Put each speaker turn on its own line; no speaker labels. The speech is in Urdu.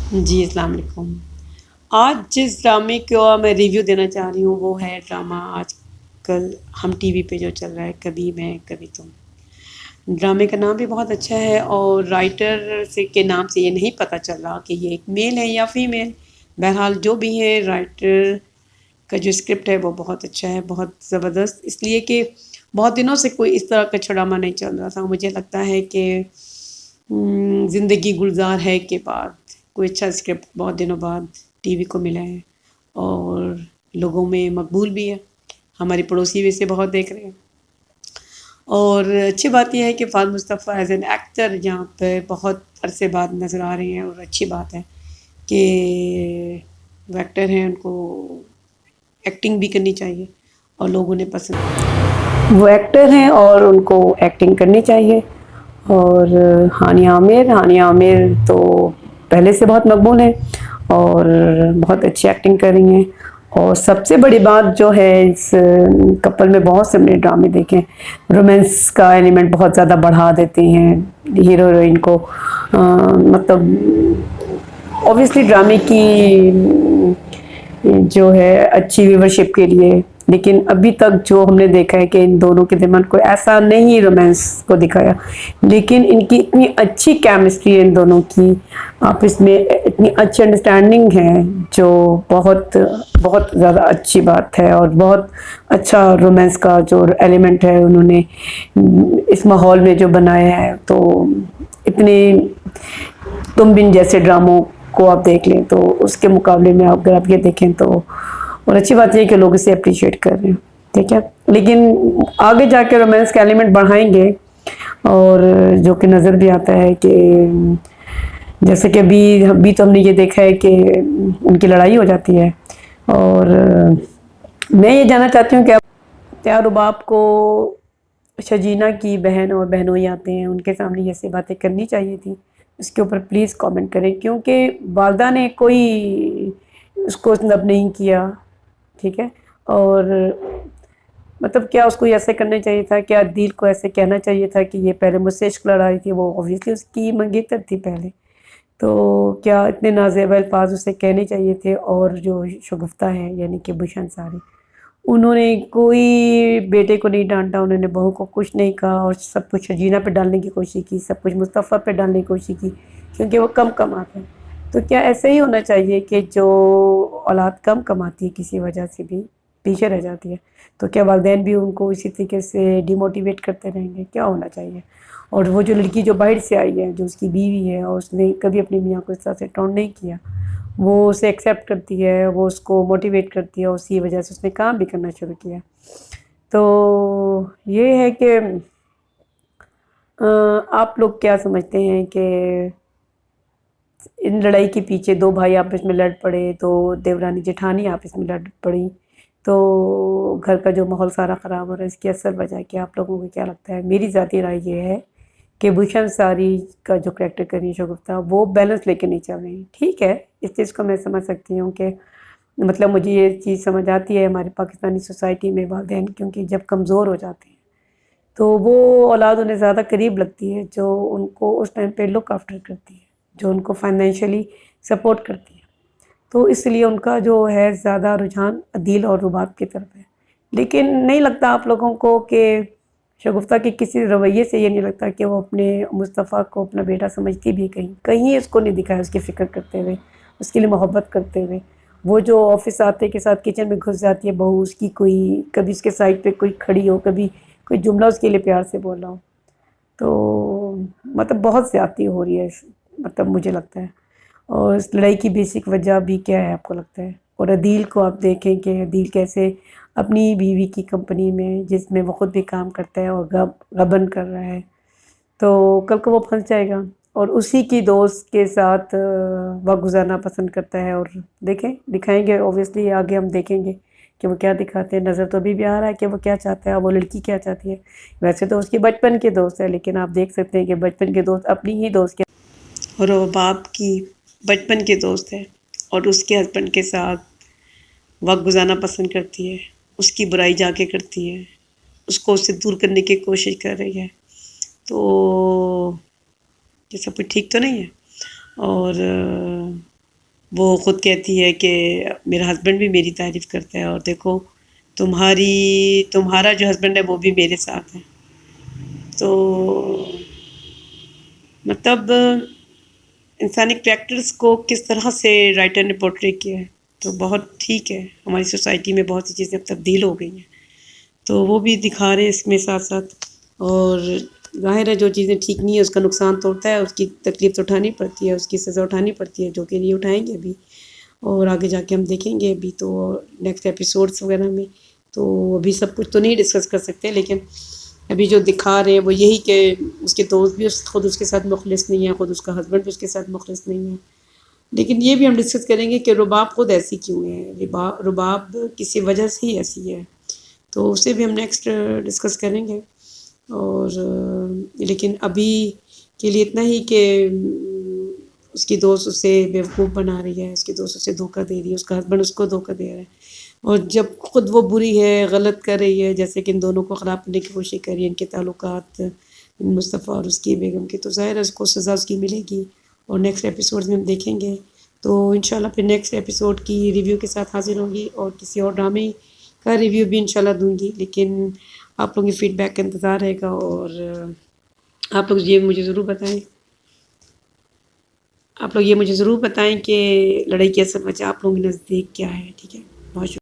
جی السلام علیکم۔ آج جس ڈرامے کو میں ریویو دینا چاہ رہی ہوں وہ ہے ڈرامہ آج کل ہم ٹی وی پہ جو چل رہا ہے، کبھی میں کبھی تم۔ ڈرامے کا نام بھی بہت اچھا ہے اور رائٹر سے کے نام سے یہ نہیں پتہ چل رہا کہ یہ ایک میل ہے یا فیمیل۔ بہرحال جو بھی ہے، رائٹر کا جو اسکرپٹ ہے وہ بہت اچھا ہے، بہت زبردست، اس لیے کہ بہت دنوں سے کوئی اس طرح کا اچھا ڈرامہ نہیں چل رہا تھا۔ مجھے لگتا ہے کہ زندگی گلزار ہے کے بعد کوئی اچھا اسکرپٹ بہت دنوں بعد ٹی وی کو ملا ہے اور لوگوں میں مقبول بھی ہے۔ ہماری پڑوسی بھی اسے بہت دیکھ رہے ہیں اور اچھی بات یہ ہے کہ فہد مصطفیٰ ایز این ایکٹر یہاں پہ بہت عرصے بعد نظر آ رہے ہیں اور اچھی بات ہے کہ وہ ایکٹر ہیں، ان کو ایکٹنگ بھی کرنی چاہیے اور لوگوں نے پسند، وہ ایکٹر ہیں اور ان کو ایکٹنگ کرنی چاہیے۔ اور ہانیہ عامر تو پہلے سے بہت مقبول ہیں اور بہت اچھی ایکٹنگ کر رہی ہیں۔ اور سب سے بڑی بات جو ہے، اس کپل میں بہت سے ہم نے ڈرامے دیکھے ہیں، رومانس کا ایلیمنٹ بہت زیادہ بڑھا دیتے ہیں ہیرو ہیروئن کو۔ مطلب اوبویسلی ڈرامے کی جو ہے اچھی ویورشپ کے لیے، لیکن ابھی تک جو ہم نے دیکھا ہے کہ ان دونوں کے درمیان کوئی ایسا نہیں رومانس کو دکھایا، لیکن ان کی اتنی اچھی کیمسٹری ہے، ان دونوں کی آپس میں اتنی اچھی انڈرسٹینڈنگ ہے، جو بہت بہت زیادہ اچھی بات ہے۔ اور بہت اچھا رومانس کا جو ایلیمنٹ ہے انہوں نے اس ماحول میں جو بنایا ہے، تو اتنے تم بن جیسے ڈراموں کو آپ دیکھ لیں تو اس کے مقابلے میں اگر آپ یہ دیکھیں تو، اور اچھی بات یہ ہے کہ لوگ اسے اپریشیٹ کر رہے ہیں، ٹھیک ہے۔ لیکن آگے جا کے رومانس کا ایلیمنٹ بڑھائیں گے، اور جو کہ نظر بھی آتا ہے کہ جیسے کہ ابھی تو ہم نے یہ دیکھا ہے کہ ان کی لڑائی ہو جاتی ہے۔ اور میں یہ جاننا چاہتی ہوں کہ کیا رباب کو شجینہ کی بہن اور بہنوئی آتے ہیں، ان کے سامنے یہ سی باتیں کرنی چاہیے تھی؟ اس کے اوپر پلیز کامنٹ کریں، کیونکہ والدہ نے کوئی اس کو نب نہیں کیا، ٹھیک ہے۔ اور مطلب کیا اس کو ایسے کرنا چاہیے تھا، کیا دل کو ایسے کہنا چاہیے تھا کہ یہ پہلے مجھ سے عشق لڑائی تھی، وہ اوبویسلی اس کی منگیتر تھی پہلے، تو کیا اتنے نازیبا الفاظ اسے کہنے چاہیے تھے؟ اور جو شگفتہ ہے یعنی کہ بشرا انصاری، انہوں نے کوئی بیٹے کو نہیں ڈانٹا، انہوں نے بہو کو کچھ نہیں کہا، اور سب کچھ شجینہ پہ ڈالنے کی کوشش کی، سب کچھ مصطفیٰ پہ ڈالنے کی کوشش کی، کیونکہ وہ کم کماتے ہیں۔ تو کیا ایسا ہی ہونا چاہیے کہ جو اولاد کم کماتی ہے کسی وجہ سے بھی پیچھے رہ جاتی ہے، تو کیا والدین بھی ان کو اسی طریقے سے ڈی موٹیویٹ کرتے رہیں گے؟ کیا ہونا چاہیے؟ اور وہ جو لڑکی جو باہر سے آئی ہے، جو اس کی بیوی ہے، اور اس نے کبھی اپنی میاں کو اس طرح سے ٹونٹ نہیں کیا، وہ اسے ایکسیپٹ کرتی ہے، وہ اس کو موٹیویٹ کرتی ہے، اسی وجہ سے اس نے کام بھی کرنا شروع کیا۔ تو یہ ہے کہ آپ لوگ کیا سمجھتے ہیں کہ ان لڑائی کے پیچھے دو بھائی آپس میں لڑ پڑے، تو دیورانی جٹھانی آپس میں لڑ پڑی، تو گھر کا جو ماحول سارا خراب ہو رہا ہے، اس کی اصل وجہ کیا؟ آپ لوگوں کو کیا لگتا ہے؟ میری ذاتی رائے یہ ہے کہ بشرا انصاری کا جو کریکٹر کر رہی ہے شگفتہ، وہ بیلنس لے کے نہیں چل رہی، ٹھیک ہے، اس چیز کو میں سمجھ سکتی ہوں کہ مطلب مجھے یہ چیز سمجھ آتی ہے ہماری پاکستانی سوسائٹی میں والدین کیونکہ جب کمزور ہو جاتے ہیں تو وہ اولاد انہیں زیادہ قریب لگتی ہے، جو ان کو اس ٹائم پہ لک آفٹر کرتی ہے، جو ان کو فائنینشلی سپورٹ کرتی ہے، تو اس لیے ان کا جو ہے زیادہ رجحان عدیل اور رباب کی طرف ہے۔ لیکن نہیں لگتا آپ لوگوں کو کہ شگفتہ کے کسی رویے سے یہ نہیں لگتا کہ وہ اپنے مصطفیٰ کو اپنا بیٹا سمجھتی بھی؟ کہیں اس کو نہیں دکھایا اس کی فکر کرتے ہوئے، اس کے لیے محبت کرتے ہوئے۔ وہ جو آفس آتے کے ساتھ کچن میں گھس جاتی ہے بہو، اس کی کوئی کبھی اس کے سائڈ پہ کوئی کھڑی ہو، کبھی کوئی جملہ اس کے لیے پیار سے بول رہا ہو، تو مطلب بہت زیادتی ہو رہی ہے، مطلب مجھے لگتا ہے۔ اور اس لڑائی کی بیسک وجہ بھی کیا ہے آپ کو لگتا ہے؟ اور عدیل کو آپ دیکھیں کہ عدیل کیسے اپنی بیوی کی کمپنی میں، جس میں وہ خود بھی کام کرتا ہے اور غبن کر رہا ہے، تو کل کو وہ پھنس جائے گا اور اسی کی دوست کے ساتھ وقت گزارنا پسند کرتا ہے۔ اور دیکھیں دکھائیں گے اوبویسلی، آگے ہم دیکھیں گے کہ وہ کیا دکھاتے ہیں۔ نظر تو ابھی بھی آ رہا ہے کہ وہ کیا چاہتا ہے، وہ لڑکی کیا چاہتی ہے۔ ویسے تو اس کی بچپن کے دوست ہے، لیکن آپ دیکھ سکتے ہیں کہ بچپن کے دوست اپنی ہی دوست کے، اور وہ باپ کی بچپن کے دوست ہے اور اس کے ہسبینڈ کے ساتھ وقت گزارنا پسند کرتی ہے، اس کی برائی جا کے کرتی ہے، اس کو اس سے دور کرنے کی کوشش کر رہی ہے، تو یہ سب کچھ ٹھیک تو نہیں ہے۔ اور وہ خود کہتی ہے کہ میرا ہسبینڈ بھی میری تعریف کرتا ہے، اور دیکھو تمہارا جو ہسبینڈ ہے وہ بھی میرے ساتھ ہے. تو مطلب انسانی کریکٹرز کو کس طرح سے رائٹر نے پورٹری کیا ہے، تو بہت ٹھیک ہے. ہماری سوسائٹی میں بہت سی چیزیں اب تبدیل ہو گئی ہیں، تو وہ بھی دکھا رہے ہیں اس میں ساتھ ساتھ. اور ظاہر ہے جو چیزیں ٹھیک نہیں ہے اس کا نقصان تو ہوتا ہے، اس کی تکلیف تو اٹھانی پڑتی ہے، اس کی سزا اٹھانی پڑتی ہے، جو کہ نہیں اٹھائیں گے ابھی، اور آگے جا کے ہم دیکھیں گے ابھی تو نیکسٹ ایپیسوڈس وغیرہ میں. تو ابھی سب کچھ تو نہیں ڈسکس کر سکتے، لیکن ابھی جو دکھا رہے ہیں وہ یہی کہ اس کے دوست بھی خود اس کے ساتھ مخلص نہیں ہیں، خود اس کا ہسبینڈ بھی اس کے ساتھ مخلص نہیں ہے. لیکن یہ بھی ہم ڈسکس کریں گے کہ رباب خود ایسی کیوں ہے، رباب کسی وجہ سے ہی ایسی ہے، تو اسے بھی ہم نیکسٹ ڈسکس کریں گے. اور لیکن ابھی کے لیے اتنا ہی کہ اس کی دوست اسے بیوقوف بنا رہی ہے، اس کی دوست اسے دھوکہ دے رہی ہے، اس کا ہسبینڈ اس کو دھوکہ دے رہا ہے، اور جب خود وہ بری ہے، غلط کر رہی ہے، جیسے کہ ان دونوں کو خراب کرنے کی کوشش کر رہی ہے، ان کے تعلقات مصطفیٰ اور اس کی بیگم کی، تو ظاہر ہے اس کو سزا اس کی ملے گی. اور نیکسٹ ایپیسوڈ میں ہم دیکھیں گے. تو انشاءاللہ پھر نیکسٹ ایپیسوڈ کی ریویو کے ساتھ حاضر ہوں گی، اور کسی اور ڈرامے کا ریویو بھی انشاءاللہ دوں گی. لیکن آپ لوگوں کی فیڈ بیک کا انتظار رہے گا، اور آپ لوگ یہ مجھے ضرور بتائیں کہ لڑائی کی اصل وجہ آپ لوگوں کے نزدیک کیا ہے. ٹھیک ہے، بہت شکریہ.